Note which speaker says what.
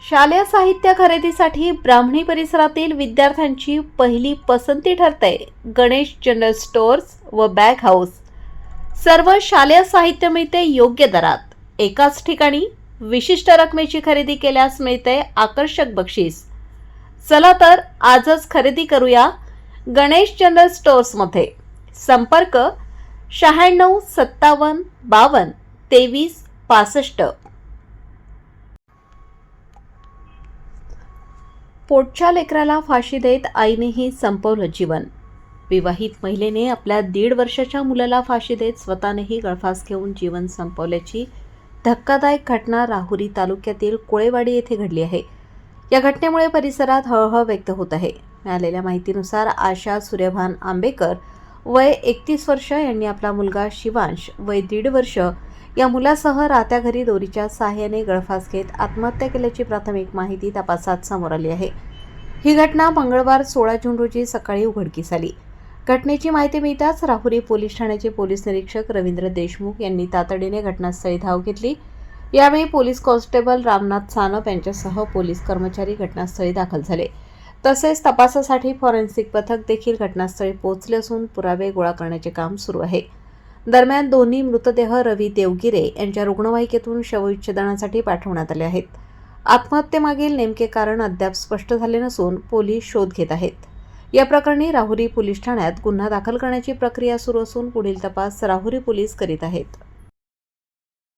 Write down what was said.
Speaker 1: शालेय साहित्य खरेदीसाठी ब्राह्मणी परिसरातील विद्यार्थ्यांची पहिली पसंती ठरते गणेश जनरल स्टोअर्स व बॅग हाऊस। सर्व शालेय साहित्य मिळते योग्य दरात, एकाच ठिकाणी विशिष्ट रकमेची खरेदी केल्यास मिळते आकर्षक बक्षीस। चला तर आजच खरेदी करूया गणेश जनरल स्टोअर्स मध्ये। संपर्क 96 57 52 23 65। पोटच्या लेकराला फाशी देत आईनेही संपवलं जीवन। विवाहित महिलेने आपल्या 1.5 वर्षाच्या मुलाला फाशी देत स्वतःनेही गळफास घेऊन जीवन संपवल्याची धक्कादायक घटना राहुरी तालुक्यातील कोळेवाडी येथे घडली आहे। या घटनेमुळे परिसरात हळहळ व्यक्त होत आहे। मिळालेल्या माहितीनुसार आशा सूर्यभान आंबेकर वय 31 वर्ष यांनी आपला मुलगा शिवांश वय 1.5 वर्ष या मुलासह राहत्या घरी दोरीच्या सहाय्याने गळफास घेत आत्महत्या केल्याची प्राथमिक माहिती तपासात समोर आली आहे। ही घटना मंगळवार 16 जून रोजी सकाळी उघडकीस आली। घटनेची माहिती मिळताच राहुरी पोलीस ठाण्याचे पोलीस निरीक्षक रवींद्र देशमुख यांनी तातडीने घटनास्थळी धाव घेतली। यावेळी पोलीस कॉन्स्टेबल रामनाथ सानप यांच्यासह पोलीस कर्मचारी घटनास्थळी दाखल झाले। तसेच तपासासाठी फॉरेन्सिक पथक देखील घटनास्थळी पोहोचले असून पुरावे गोळा करण्याचे काम सुरू आहे। दरम्यान दोन्ही मृतदेह रवी देवगिरे यांच्या रुग्णवाहिकेतून शवविच्छेदनासाठी पाठवण्यात आले आहेत। आत्महत्येमागील नेमके कारण अद्याप स्पष्ट झाले नसून पोलीस शोध घेत आहेत। या प्रकरणी राहुरी पोलीस ठाण्यात गुन्हा दाखल करण्याची प्रक्रिया सुरू असून पुढील तपास राहुरी पोलीस करीत आहेत।